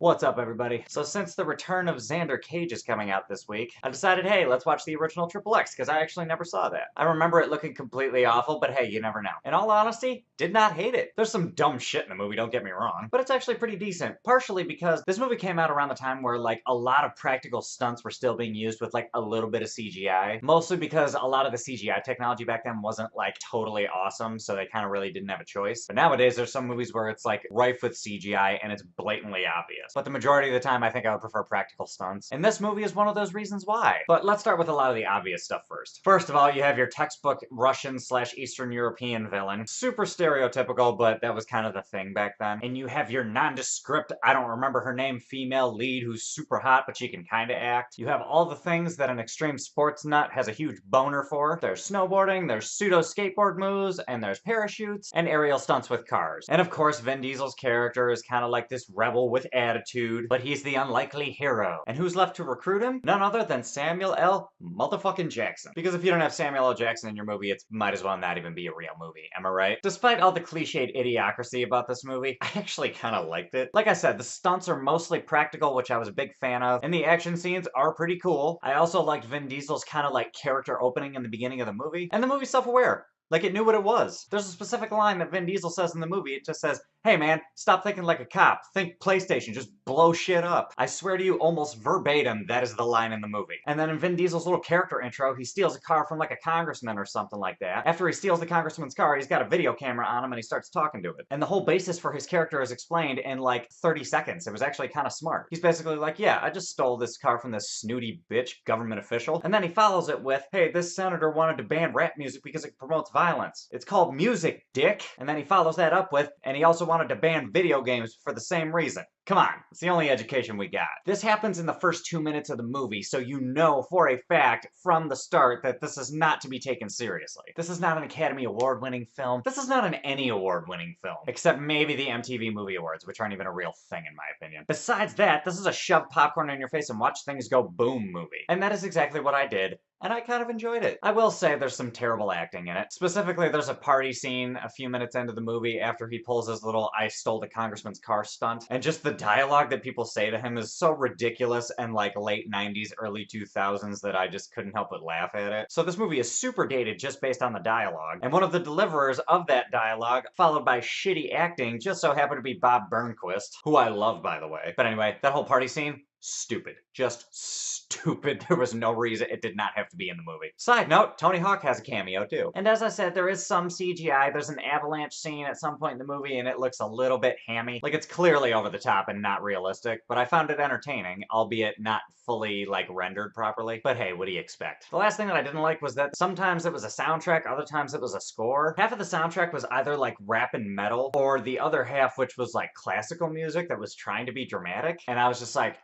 What's up, everybody? So since the return of Xander Cage is coming out this week, I decided, hey, let's watch the original XXX, because I actually never saw that. I remember it looking completely awful, but hey, you never know. In all honesty, did not hate it. There's some dumb shit in the movie, don't get me wrong, but it's actually pretty decent, partially because this movie came out around the time where, like, a lot of practical stunts were still being used with, like, a little bit of CGI. Mostly because a lot of the CGI technology back then wasn't, like, totally awesome, so they kind of really didn't have a choice. But nowadays, there's some movies where it's, like, rife with CGI and it's blatantly obvious. But the majority of the time, I think I would prefer practical stunts. And this movie is one of those reasons why. But let's start with a lot of the obvious stuff first. First of all, you have your textbook Russian/Eastern European villain. Super stereotypical, but that was kind of the thing back then. And you have your nondescript, I don't remember her name, female lead who's super hot, but she can kind of act. You have all the things that an extreme sports nut has a huge boner for. There's snowboarding, there's pseudo skateboard moves, and there's parachutes, and aerial stunts with cars. And of course, Vin Diesel's character is kind of like this rebel with attitude, but he's the unlikely hero. And who's left to recruit him? None other than Samuel L. motherfucking Jackson. Because if you don't have Samuel L. Jackson in your movie, it might as well not even be a real movie. Am I right? Despite all the cliched idiocracy about this movie, I actually kind of liked it. Like I said, the stunts are mostly practical, which I was a big fan of, and the action scenes are pretty cool. I also liked Vin Diesel's kind of like character opening in the beginning of the movie, and the movie's self-aware. Like, it knew what it was. There's a specific line that Vin Diesel says in the movie. It just says, hey man, stop thinking like a cop. Think PlayStation, just blow shit up. I swear to you, almost verbatim, that is the line in the movie. And then in Vin Diesel's little character intro, he steals a car from like a congressman or something like that. After he steals the congressman's car, he's got a video camera on him and he starts talking to it. And the whole basis for his character is explained in like 30 seconds. It was actually kind of smart. He's basically like, yeah, I just stole this car from this snooty bitch government official. And then he follows it with, hey, this senator wanted to ban rap music because it promotes violence. It's called music, dick. And then he follows that up with, and he also wanted to ban video games for the same reason. Come on, it's the only education we got. This happens in the first 2 minutes of the movie, so you know for a fact from the start that this is not to be taken seriously. This is not an Academy Award-winning film. This is not an Any Award-winning film. Except maybe the MTV Movie Awards, which aren't even a real thing in my opinion. Besides that, this is a shove popcorn in your face and watch things go boom movie. And that is exactly what I did. And I kind of enjoyed it. I will say there's some terrible acting in it. Specifically, there's a party scene a few minutes into the movie after he pulls his little I stole the congressman's car stunt. And just the dialogue that people say to him is so ridiculous and like late 90s, early 2000s that I just couldn't help but laugh at it. So this movie is super dated just based on the dialogue. And one of the deliverers of that dialogue, followed by shitty acting, just so happened to be Bob Burnquist, who I love, by the way. But anyway, that whole party scene, stupid. Just stupid. There was no reason. It did not have to be in the movie. Side note, Tony Hawk has a cameo too. And as I said, there is some CGI. There's an avalanche scene at some point in the movie and it looks a little bit hammy. Like, it's clearly over the top and not realistic, but I found it entertaining, albeit not fully, like, rendered properly. But hey, what do you expect? The last thing that I didn't like was that sometimes it was a soundtrack, other times it was a score. Half of the soundtrack was either like rap and metal, or the other half which was like classical music that was trying to be dramatic. And I was just like,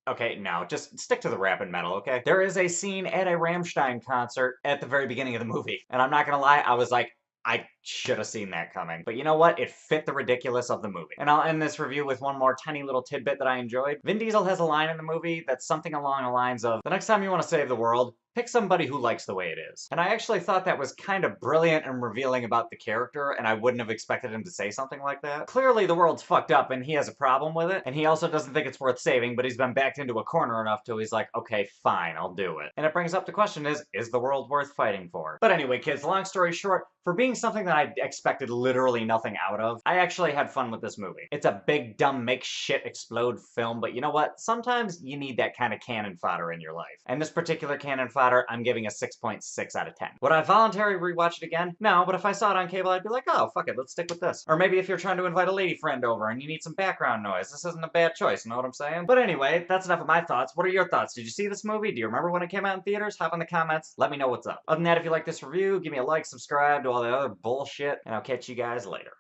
okay, no, just stick to the rap and metal, okay? There is a scene at a Rammstein concert at the very beginning of the movie. And I'm not gonna lie, I was like, I should have seen that coming. But you know what? It fit the ridiculous of the movie. And I'll end this review with one more tiny little tidbit that I enjoyed. Vin Diesel has a line in the movie that's something along the lines of, the next time you want to save the world, pick somebody who likes the way it is. And I actually thought that was kind of brilliant and revealing about the character, and I wouldn't have expected him to say something like that. Clearly the world's fucked up and he has a problem with it, and he also doesn't think it's worth saving, but he's been backed into a corner enough till he's like, okay, fine, I'll do it. And it brings up the question is the world worth fighting for? But anyway, kids, long story short, for being something that I expected literally nothing out of, I actually had fun with this movie. It's a big, dumb, make shit explode film, but you know what? Sometimes you need that kind of cannon fodder in your life. And this particular cannon fodder, I'm giving a 6.6 out of 10. Would I voluntarily rewatch it again? No, but if I saw it on cable, I'd be like, oh, fuck it, let's stick with this. Or maybe if you're trying to invite a lady friend over and you need some background noise, this isn't a bad choice, you know what I'm saying? But anyway, that's enough of my thoughts. What are your thoughts? Did you see this movie? Do you remember when it came out in theaters? Hop in the comments, let me know what's up. Other than that, if you like this review, give me a like, subscribe, do all the other bullshit, and I'll catch you guys later.